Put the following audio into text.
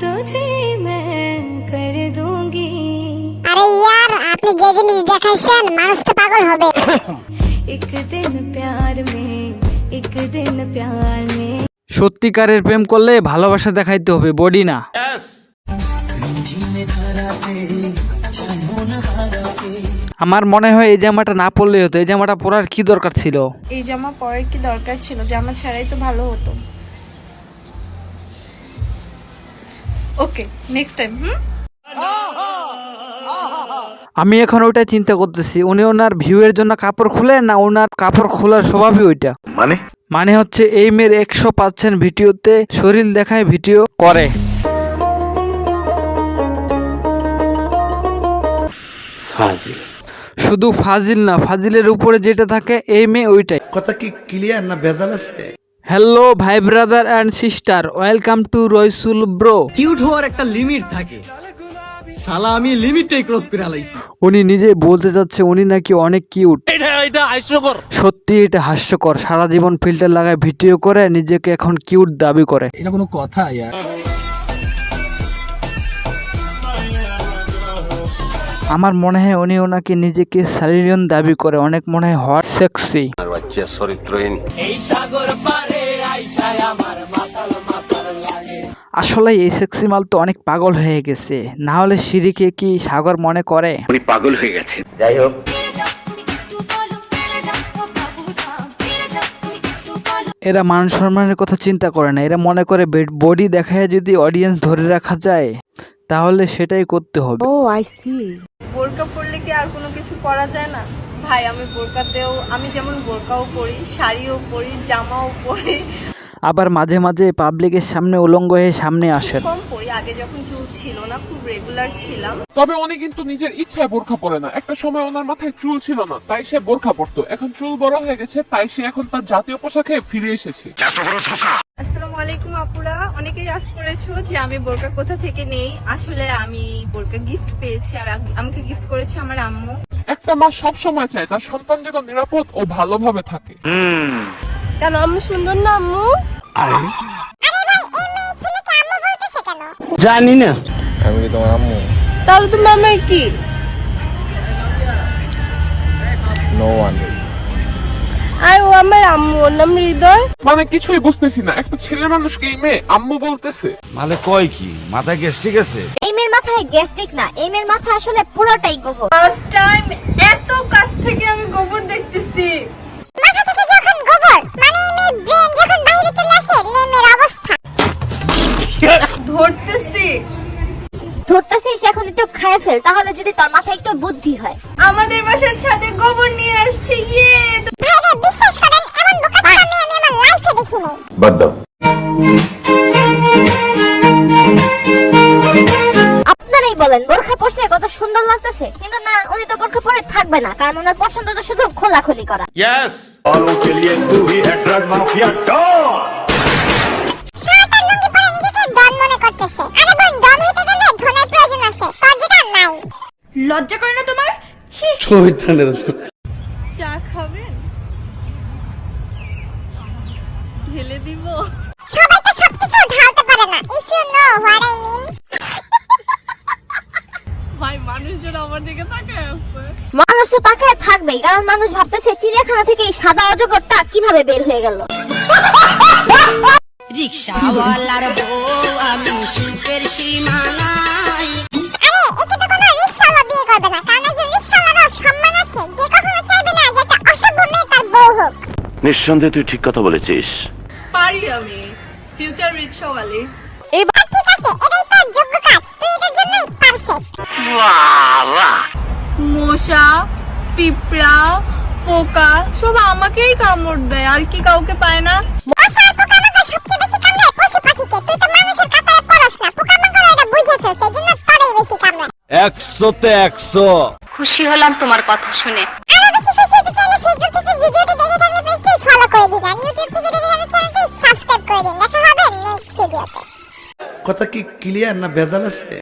तुझे मैं कर दूंगी। আরে ইয়ার আপনি যে জিনিস দেখাইছেন মানুষ তো পাগল হবে। एक दिन प्यार में, एक दिन प्यार में। সত্যিকারের প্রেম করলে ভালোবাসা দেখাইতে হবে, বডি না। আমার মনে হয় এই জামাটা না পরলেই হতো। এই জামাটা পরার কি দরকার ছিল? এই জামা পরার কি দরকার ছিল? জামা ছাড়াই তো ভালো হতো। ওকে, নেক্সট টাইম। আমি এখন ওইটা চিন্তা করতেছি, উনি ওনার ভিউ এর জন্য কাপড় খুলে না ওনার কাপড় খোলার স্বভাবই ওইটা। মানে হচ্ছে এই মেয়ের 100% ভিডিওতে শরীর দেখায় ভিডিও করে। ফাজিল। শুধু ফাজিল না, ফাজিলের উপরে যেটা থাকে এই মেয়ে ওইটাই। কথা কি ক্লিয়ার না ভেজাল আছে? হ্যালো ভাই brother and sister, welcome to Raisul bro. Cute হওয়ার একটা লিমিট থাকে, শালা আমি লিমিটটাই ক্রস করে আলাইছি। উনি নিজে বলতে চাচ্ছে উনি নাকি অনেক কিউট। এটা হাস্যকর, সত্যি এটা হাস্যকর। সারা জীবন ফিল্টার লাগায় ভিডিও করে নিজেকে এখন কিউট দাবি করে। এটা কোনো কথা ইয়ার? আমার মনে হয় উনি ওনাকে নিজেকে সালিয়ন দাবি করে, অনেক মনে হয় হট সেক্সি। আসলে এই সেক্সি মাল তো অনেক পাগল হয়ে গেছে, না হলে সিঁড়িকে কি সাগর মনে করে? উনি পাগল হয়ে গেছে। যাই হোক, এরা মান সম্মানের কথা চিন্তা করে না, এরা মনে করে বডি দেখায় যদি অডিয়েন্স ধরে রাখা যায় তাহলে সেটাই করতে হবে। বোরকা পরলে কি আর কোনো কিছু করা যায় না? ভাই আমি বোরকাতেও, আমি যেমন বোরকাও পরি, শাড়িও পরি, জামাও পরি, আবার মাঝে মাঝে পাবলিকের সামনে উলঙ্গ হয়ে সামনে আসেন। কম পরি। আগে যখন চুল ছিল না, খুব রেগুলার ছিলাম। তবে উনি কিন্তু নিজের ইচ্ছায় বোরখা পরে না। একটা সময় ওনার মাথায় চুল ছিল না, তাই সে বোরখা পরতো। এখন চুল বড় হয়ে গেছে, তাই সে এখন তার জাতীয় পোশাকে ফিরে এসেছে। আসসালামু আলাইকুম আপুরা, অনেকেই আশা করেছো যে আমি বোরকা কোথা থেকে নেই। আসলে আমি বোরকা গিফট পেয়েছি, আর আমাকে গিফট করেছে আমার আম্মু। একটা মা সব সময় চায় তার সন্তান যেন নিরাপদ ও ভালোভাবে থাকে। কেন আম্মু সুন্দর না আম্মু? আরে ভাই এই মেয়ে ছেলেকে আম্মু বলতেছে কেন? জানি না। আমি কি তোমার আম্মু? তাহলে তুমি আমার কি? No one. আর ও আমার আম্মু, ওর নাম হৃদয়। মানে কিছুই বুঝতেছি না, একটা ছেলে মানুষকে এই মেয়ে আম্মু বলতেছে। মানে কয় কি মাথায় গ্যাস্ট্রিক আছে? এই মেয়ের মাথায় গ্যাস্ট্রিক না, এই মেয়ের মাথা আসলে পুরোটাই গোবর। ফার্স্ট টাইম এত কাছ থেকে আমি গোবর দেখতেছি। মাথা থেকে যখন গোবর, মানে এই মেয়ের ব্রেন যখন বাইরে চলে আসে, এই মেয়ের অবস্থা। ধরতেছিস, এখন একটু খায় ফেল, তাহলে যদি তোর মাথায় একটু বুদ্ধি হয়। আমাদের বাসার ছাদে গোবর নিয়ে আসছে, ইয়ে। ভাই রে, বিশ্বাস করেন এমন বোকা আমি আমার লাইফে দেখিনি। আপনারাই বলেন বোরখা পরছে কত সুন্দর লাগতেছে, কিন্তু না, উনি তো বোরখা পরে থাকবে না, কারণ ওনার পছন্দ তো শুধু খোলাখুলি করা। শার্ট আর লুঙ্গি পরে নিজেকে ডন মনে করতেছে। আরে বোন, ডন হইতে গেলে ধনের প্রয়োজন আছে, তোর যেটা নাই। লজ্জা করে না তোমার? ছি। শয়তানের। চা খাবেন? ঢেলে দিব? সবাই তো সবকিছু ঢালতে পারে না, if you know what I mean. ভাই মানুষজন আমার দিকে তাকায় আছে। মানুষ তো তাকায় থাকবেই, কারণ মানুষ ভাবতেছে চিড়িয়াখানা থেকে এই সাদা অজগরটা কিভাবে বের হয়ে গেল। রিকশাওয়ালার বউ আমি সুখের সীমানায়। আরে একে তো কোনো রিকশাওয়ালা বিয়ে করবে না, কারণ একজন রিকশাওয়ালারও সম্মান আছে, যে কখনো চাইবে না যে একটা অসভ্য মেয়ে তার বউ হোক। নিঃসন্দেহে তুই ঠিক কথা বলেছিস। পারি আমি, ফিউচার রিকশাওয়ালি। এবার ঠিক আছে, এটাই তোর যোগ্য কাজ, তুই এটার জন্যই পারফেক্ট। মশা, পিঁপড়া, পোকা সব আমাকেই কামড় দেয়, আর কি কাউকে পায় না? মশা আর পোকামাকড় সবচেয়ে বেশি কামড়ায় পশু পাখিকে। তুই তো মানুষের কাপড়ে পরস না, পোকামাকড় এটা বুঝেছে, সেজন্য তোরই বেশি কামড়ায়। 100-তে 100। খুশি হলাম তোমার কথা শুনে। আরো বেশি খুশি হতে চাইলে ফেসবুক থেকে ভিডিওটি দেখে থাকলে পেজটি ফলো করে দিন, আর ইউটিউব থেকে দেখে থাকলে চ্যানেলটি সাবস্ক্রাইব করে দিন। দেখা হবে নেক্সট ভিডিওতে। কথা কি ক্লিয়ার না ভেজাল আছে?